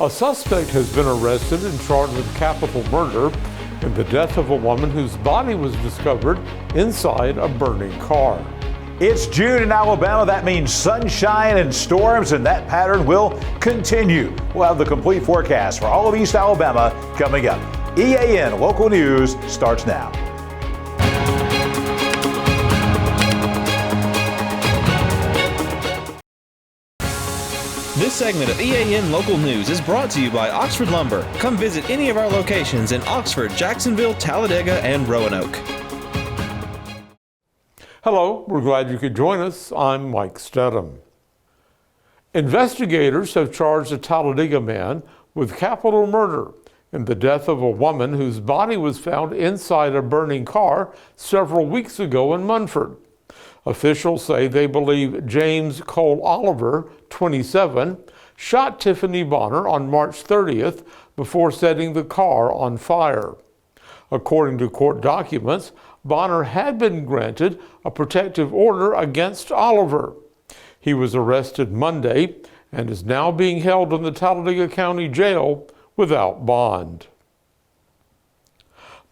A suspect has been arrested and charged with capital murder in the death of a woman whose body was discovered inside a burning car. It's June in Alabama. That means sunshine and storms, and that pattern will continue. We'll have the complete forecast for all of East Alabama coming up. EAN Local News starts now. This segment of EAN Local News is brought to you by Oxford Lumber. Come visit any of our locations in Oxford, Jacksonville, Talladega, and Roanoke. Hello, we're glad you could join us. I'm Mike Stedham. Investigators have charged a Talladega man with capital murder in the death of a woman whose body was found inside a burning car several weeks ago in Munford. Officials say they believe James Cole Oliver, 27, shot Tiffany Bonner on March 30th before setting the car on fire. According to court documents, Bonner had been granted a protective order against Oliver. He was arrested Monday and is now being held in the Talladega County Jail without bond.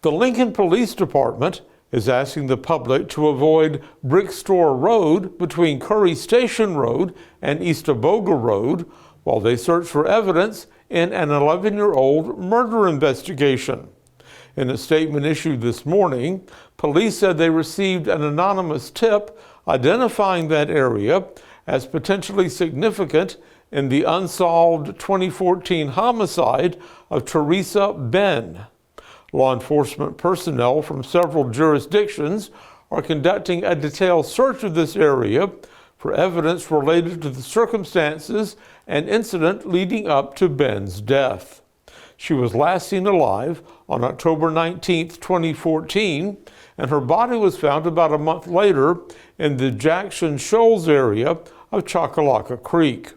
The Lincoln Police Department is asking the public to avoid Brickstore Road between Curry Station Road and East Aboga Road while they search for evidence in an 11-year-old murder investigation. In a statement issued this morning, police said they received an anonymous tip identifying that area as potentially significant in the unsolved 2014 homicide of Teresa Ben. Law enforcement personnel from several jurisdictions are conducting a detailed search of this area for evidence related to the circumstances and incident leading up to Ben's death. She was last seen alive on October 19, 2014, and her body was found about a month later in the Jackson Shoals area of Choccolocco Creek.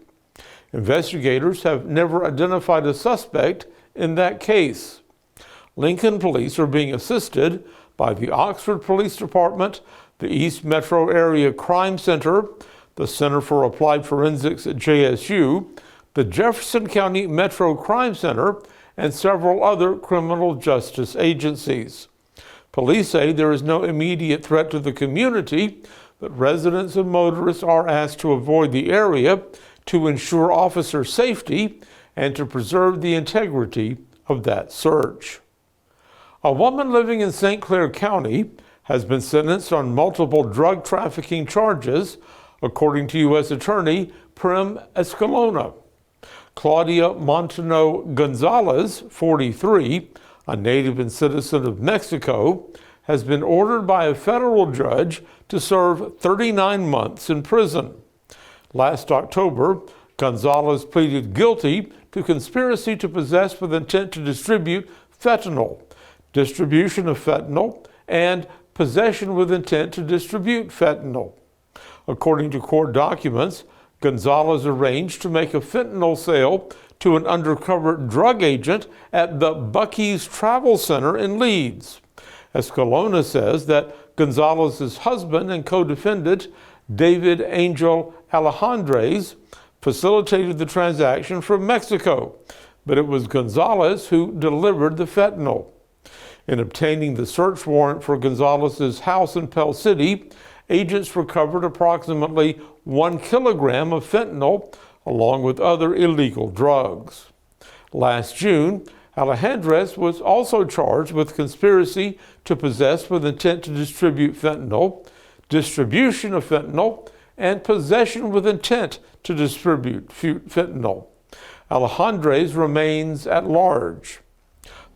Investigators have never identified a suspect in that case. Lincoln police are being assisted by the Oxford Police Department, the East Metro Area Crime Center, the Center for Applied Forensics at JSU, the Jefferson County Metro Crime Center, and several other criminal justice agencies. Police say there is no immediate threat to the community, but residents and motorists are asked to avoid the area to ensure officer safety and to preserve the integrity of that search. A woman living in St. Clair County has been sentenced on multiple drug trafficking charges, according to U.S. Attorney Prim Escalona. Claudia Montano Gonzalez, 43, a native and citizen of Mexico, has been ordered by a federal judge to serve 39 months in prison. Last October, Gonzalez pleaded guilty to conspiracy to possess with intent to distribute fentanyl, distribution of fentanyl, and possession with intent to distribute fentanyl. According to court documents, Gonzalez arranged to make a fentanyl sale to an undercover drug agent at the Buc-ee's Travel Center in Leeds. Escalona says that Gonzalez's husband and co-defendant, David Angel Alejandres, facilitated the transaction from Mexico, but it was Gonzalez who delivered the fentanyl. In obtaining the search warrant for Gonzalez's house in Pell City, agents recovered approximately 1 kilogram of fentanyl, along with other illegal drugs. Last June, Alejandres was also charged with conspiracy to possess with intent to distribute fentanyl, distribution of fentanyl, and possession with intent to distribute fentanyl. Alejandres remains at large.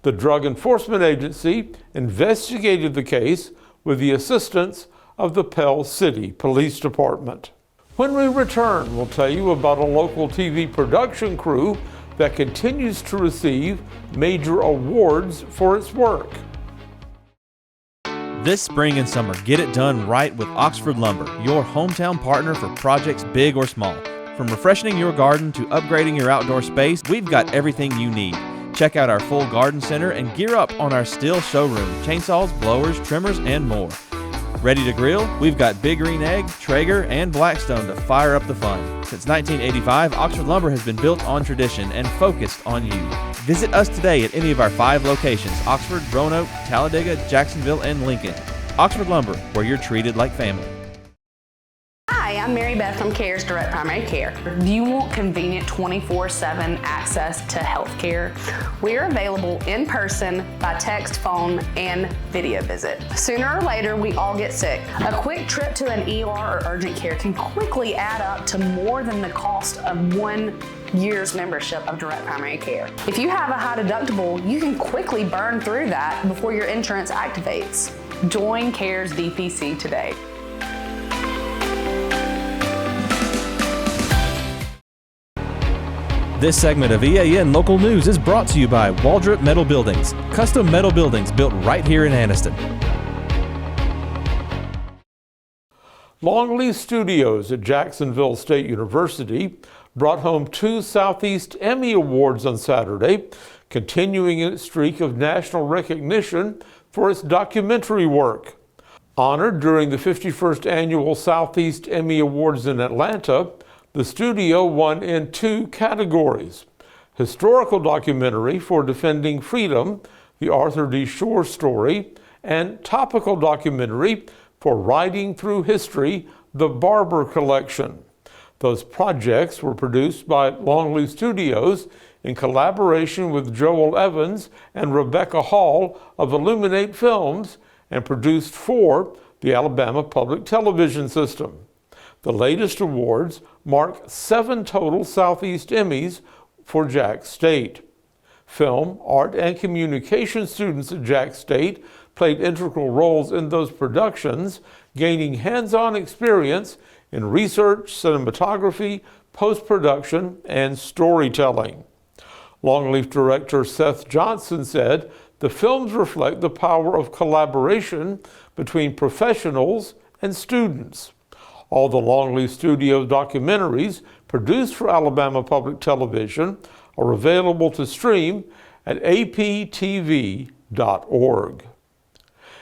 The Drug Enforcement Agency investigated the case with the assistance of the Pell City Police Department. When we return, we'll tell you about a local TV production crew that continues to receive major awards for its work. This spring and summer, get it done right with Oxford Lumber, your hometown partner for projects big or small. From refreshing your garden to upgrading your outdoor space, we've got everything you need. Check out our full garden center and gear up on our Stihl showroom, chainsaws, blowers, trimmers, and more. Ready to grill? We've got Big Green Egg, Traeger, and Blackstone to fire up the fun. Since 1985, Oxford Lumber has been built on tradition and focused on you. Visit us today at any of our 5 locations: Oxford, Roanoke, Talladega, Jacksonville, and Lincoln. Oxford Lumber, where you're treated like family. Hi, I'm Mary Beth from CARES Direct Primary Care. Do you want convenient 24/7 access to health care? We're available in person, by text, phone, and video visit. Sooner or later, we all get sick. A quick trip to an ER or urgent care can quickly add up to more than the cost of 1 year's membership of Direct Primary Care. If you have a high deductible, you can quickly burn through that before your insurance activates. Join CARES DPC today. This segment of EAN Local News is brought to you by Waldrop Metal Buildings, custom metal buildings built right here in Anniston. Longleaf Studios at Jacksonville State University brought home 2 Southeast Emmy Awards on Saturday, continuing its streak of national recognition for its documentary work. Honored during the 51st Annual Southeast Emmy Awards in Atlanta, the studio won in 2 categories: historical documentary for defending freedom, the Arthur D. Shore story, and topical documentary for writing through history, the Barber Collection. Those projects were produced by Longleaf Studios in collaboration with Joel Evans and Rebecca Hall of Illuminate Films, and produced for the Alabama Public Television System. The latest awards mark 7 total Southeast Emmys for Jack State. Film, art, and communication students at Jack State played integral roles in those productions, gaining hands-on experience in research, cinematography, post-production, and storytelling. Longleaf director Seth Johnson said, "The films reflect the power of collaboration between professionals and students." All the Longleaf Studios documentaries produced for Alabama Public Television are available to stream at aptv.org.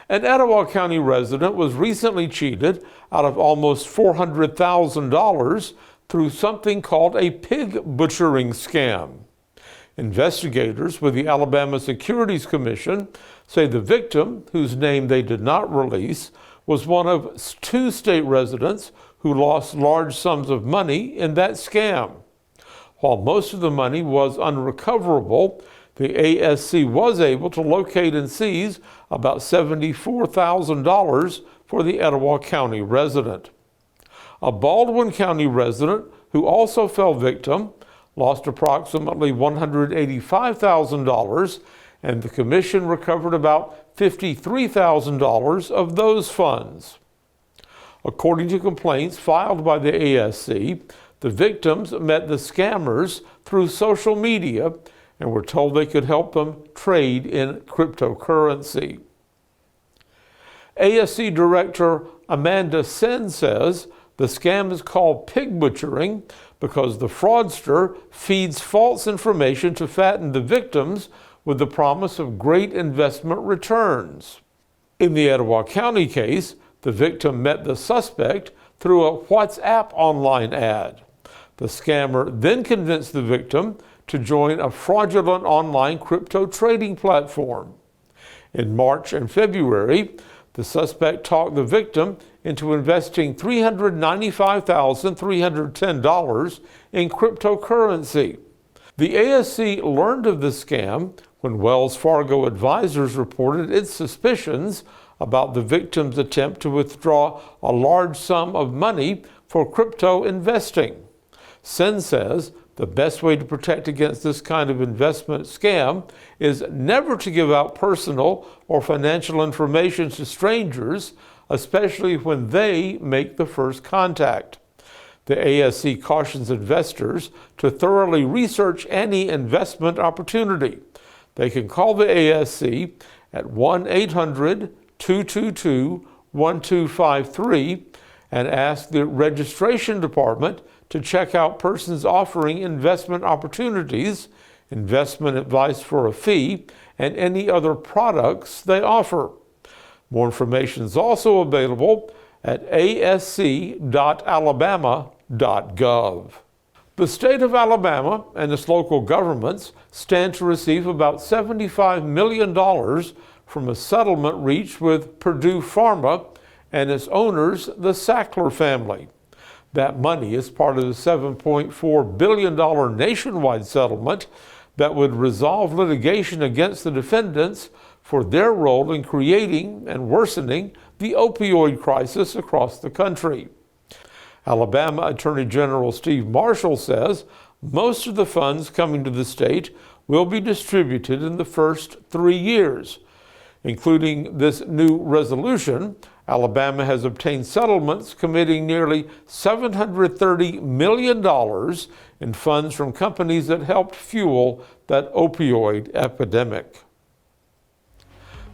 An Etowah County resident was recently cheated out of almost $400,000 through something called a pig butchering scam. Investigators with the Alabama Securities Commission say the victim, whose name they did not release, was one of 2 state residents who lost large sums of money in that scam. While most of the money was unrecoverable, the ASC was able to locate and seize about $74,000 for the Etowah County resident. A Baldwin County resident who also fell victim lost approximately $185,000, and the commission recovered about $53,000 of those funds. According to complaints filed by the ASC, the victims met the scammers through social media and were told they could help them trade in cryptocurrency. ASC Director Amanda Sen says the scam is called pig butchering because the fraudster feeds false information to fatten the victims with the promise of great investment returns. In the Etowah County case, the victim met the suspect through a WhatsApp online ad. The scammer then convinced the victim to join a fraudulent online crypto trading platform. In March and February, the suspect talked the victim into investing $395,310 in cryptocurrency. The ASC learned of the scam when Wells Fargo advisors reported its suspicions about the victim's attempt to withdraw a large sum of money for crypto investing. Sen says the best way to protect against this kind of investment scam is never to give out personal or financial information to strangers, especially when they make the first contact. The ASC cautions investors to thoroughly research any investment opportunity. They can call the ASC at 1-800-222-1253 and ask the registration department to check out persons offering investment opportunities, investment advice for a fee, and any other products they offer. More information is also available at asc.alabama.gov. The state of Alabama and its local governments stand to receive about $75 million from a settlement reached with Purdue Pharma and its owners, the Sackler family. That money is part of the $7.4 billion nationwide settlement that would resolve litigation against the defendants for their role in creating and worsening the opioid crisis across the country. Alabama Attorney General Steve Marshall says most of the funds coming to the state will be distributed in the first 3 years. Including this new resolution, Alabama has obtained settlements committing nearly $730 million in funds from companies that helped fuel that opioid epidemic.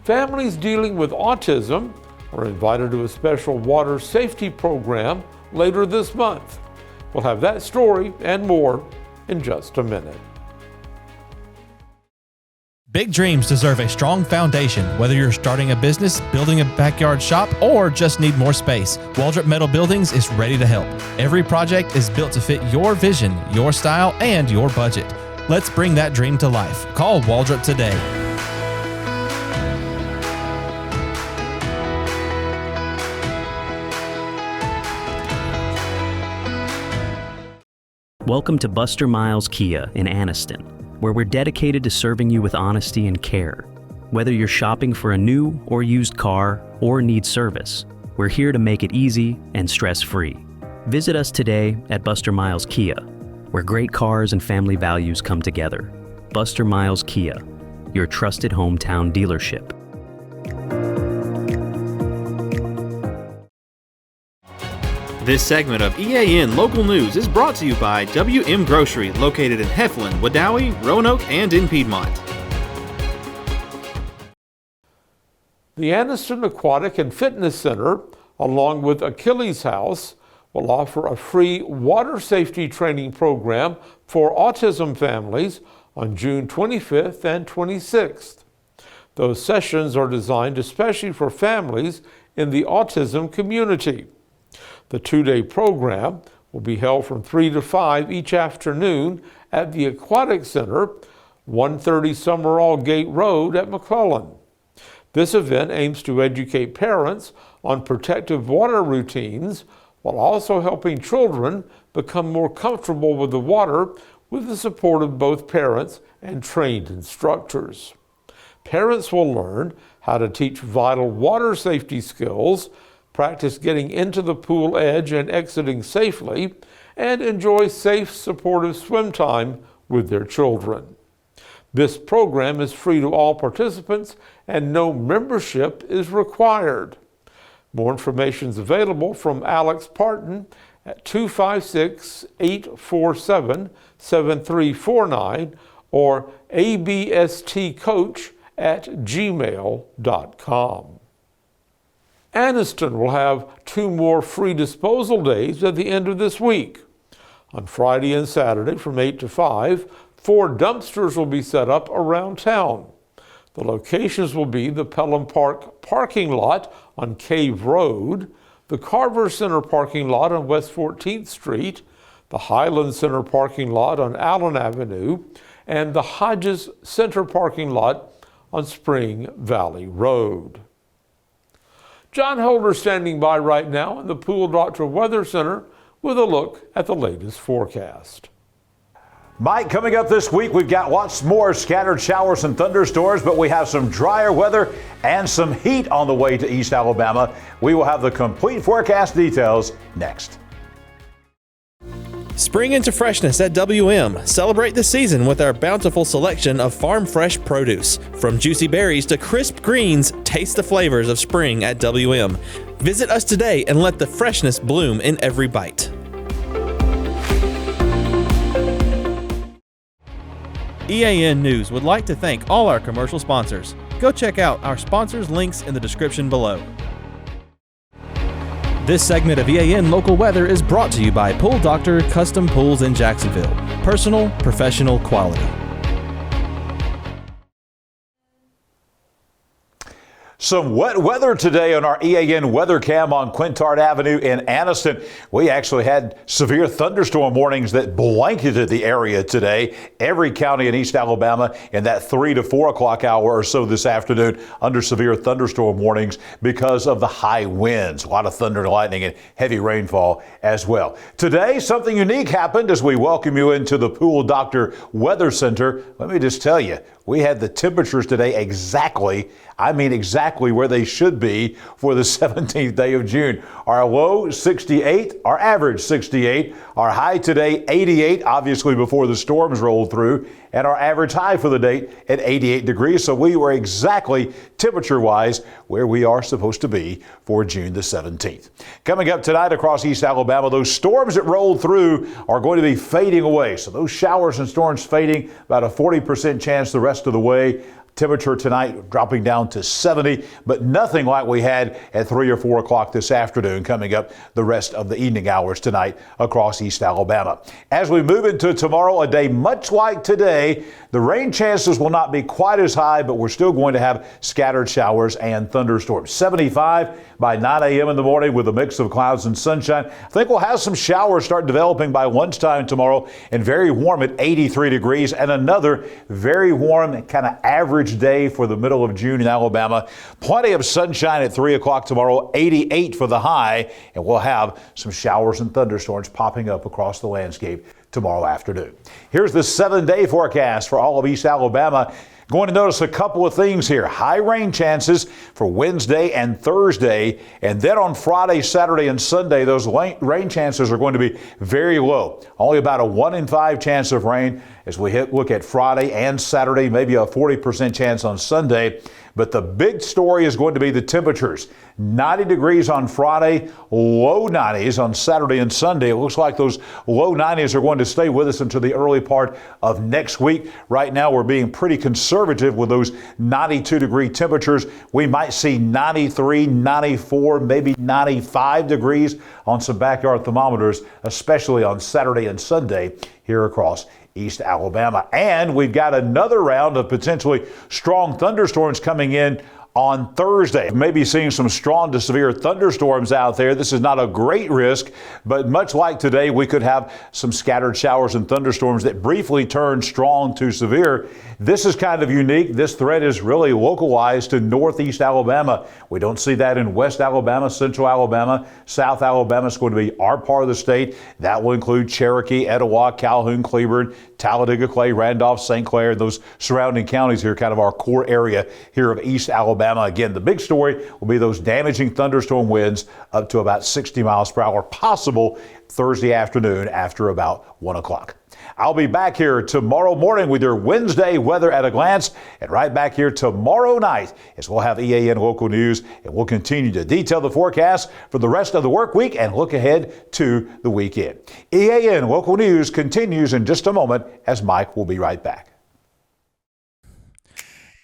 Families dealing with autism are invited to a special water safety program later this month. We'll have that story and more in just a minute. Big dreams deserve a strong foundation. Whether you're starting a business, building a backyard shop, or just need more space, Waldrop Metal Buildings is ready to help. Every project is built to fit your vision, your style, and your budget. Let's bring that dream to life. Call Waldrop today. Welcome to Buster Miles Kia in Anniston, where we're dedicated to serving you with honesty and care. Whether you're shopping for a new or used car or need service, we're here to make it easy and stress-free. Visit us today at Buster Miles Kia, where great cars and family values come together. Buster Miles Kia, your trusted hometown dealership. This segment of EAN Local News is brought to you by WM Grocery, located in Heflin, Wadowee, Roanoke, and in Piedmont. The Anniston Aquatic and Fitness Center, along with Achilles House, will offer a free water safety training program for autism families on June 25th and 26th. Those sessions are designed especially for families in the autism community. The 2-day program will be held from 3 to 5 each afternoon at the Aquatic Center, 130 Summerall Gate Road at McClellan. This event aims to educate parents on protective water routines while also helping children become more comfortable with the water with the support of both parents and trained instructors. Parents will learn how to teach vital water safety skills, practice getting into the pool edge and exiting safely, and enjoy safe, supportive swim time with their children. This program is free to all participants and no membership is required. More information is available from Alex Parton at 256-847-7349 or abstcoach@gmail.com. Anniston will have 2 more free disposal days at the end of this week. On Friday and Saturday from 8 to 5, 4 dumpsters will be set up around town. The locations will be the Pelham Park parking lot on Cave Road, the Carver Center parking lot on West 14th Street, the Highland Center parking lot on Allen Avenue, and the Hodges Center parking lot on Spring Valley Road. John Holder standing by right now in the Pool Doctor Weather Center with a look at the latest forecast. Mike, coming up this week, we've got lots more scattered showers and thunderstorms, but we have some drier weather and some heat on the way to East Alabama. We will have the complete forecast details next. Spring into freshness at WM. Celebrate the season with our bountiful selection of farm fresh produce. From juicy berries to crisp greens, taste the flavors of spring at WM. Visit us today and let the freshness bloom in every bite. EAN News would like to thank all our commercial sponsors. Go check out our sponsors' links in the description below. This segment of EAN Local Weather is brought to you by Pool Doctor Custom Pools in Jacksonville. Personal, professional quality. Some wet weather today on our EAN weather cam on Quintard Avenue in Anniston. We actually had severe thunderstorm warnings that blanketed the area today. Every county in East Alabama in that 3 to 4 o'clock hour or so this afternoon under severe thunderstorm warnings because of the high winds. A lot of thunder and lightning and heavy rainfall as well. Today, something unique happened as we welcome you into the Pool Doctor Weather Center. Let me just tell you, we had the temperatures today exactly where they should be for the 17th day of June. Our low 68, our average 68, our high today 88, obviously before the storms rolled through, and our average high for the date at 88 degrees. So we were exactly temperature-wise where we are supposed to be for June the 17th. Coming up tonight across East Alabama, those storms that rolled through are going to be fading away. So those showers and storms fading, about a 40% chance the rest of the way. Temperature tonight dropping down to 70, but nothing like we had at 3 or 4 o'clock this afternoon coming up the rest of the evening hours tonight across East Alabama. As we move into tomorrow, a day much like today, the rain chances will not be quite as high, but we're still going to have scattered showers and thunderstorms. 75 by 9 a.m. in the morning with a mix of clouds and sunshine. I think we'll have some showers start developing by lunchtime tomorrow and very warm at 83 degrees and another very warm kind of average day for the middle of June in Alabama. Plenty of sunshine at 3 o'clock tomorrow, 88 for the high, and we'll have some showers and thunderstorms popping up across the landscape tomorrow afternoon. Here's the 7-day forecast for all of East Alabama. Going to notice a couple of things here. High rain chances for Wednesday and Thursday. And then on Friday, Saturday, and Sunday, those rain chances are going to be very low. Only about a 1 in 5 chance of rain as we look at Friday and Saturday, maybe a 40% chance on Sunday. But the big story is going to be the temperatures. 90 degrees on Friday, low 90s on Saturday and Sunday. It looks like those low 90s are going to stay with us until the early part of next week. Right now, we're being pretty conservative with those 92-degree temperatures. We might see 93, 94, maybe 95 degrees on some backyard thermometers, especially on Saturday and Sunday here across East Alabama. And we've got another round of potentially strong thunderstorms coming in on Thursday. Maybe seeing some strong to severe thunderstorms out there. This is not a great risk, but much like today, we could have some scattered showers and thunderstorms that briefly turn strong to severe. This is kind of unique. This threat is really localized to northeast Alabama. We don't see that in West Alabama, Central Alabama. South Alabama is going to be our part of the state. That will include Cherokee, Etowah, Calhoun, Cleburne, Talladega, Clay, Randolph, St. Clair, those surrounding counties here, kind of our core area here of East Alabama. Again, the big story will be those damaging thunderstorm winds up to about 60 miles per hour possible Thursday afternoon after about 1 o'clock. I'll be back here tomorrow morning with your Wednesday weather at a glance, and right back here tomorrow night as we'll have EAN local news, and we'll continue to detail the forecast for the rest of the work week and look ahead to the weekend. EAN local news continues in just a moment as Mike will be right back.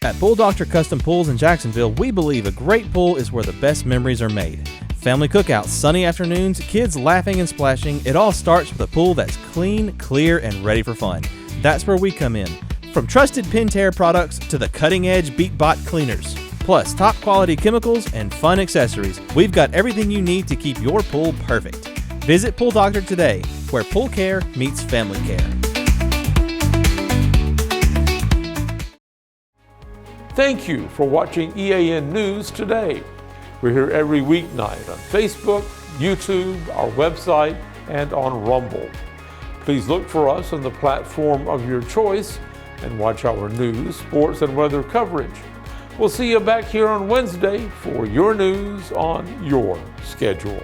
At Pool Doctor Custom Pools in Jacksonville, we believe a great pool is where the best memories are made. Family cookouts, sunny afternoons, kids laughing and splashing, it all starts with a pool that's clean, clear, and ready for fun. That's where we come in. From trusted Pentair products to the cutting-edge BeatBot cleaners, plus top quality chemicals and fun accessories, we've got everything you need to keep your pool perfect. Visit Pool Doctor today, where pool care meets family care. Thank you for watching EAN News Today. We're here every weeknight on Facebook, YouTube, our website, and on Rumble. Please look for us on the platform of your choice and watch our news, sports, and weather coverage. We'll see you back here on Wednesday for your news on your schedule.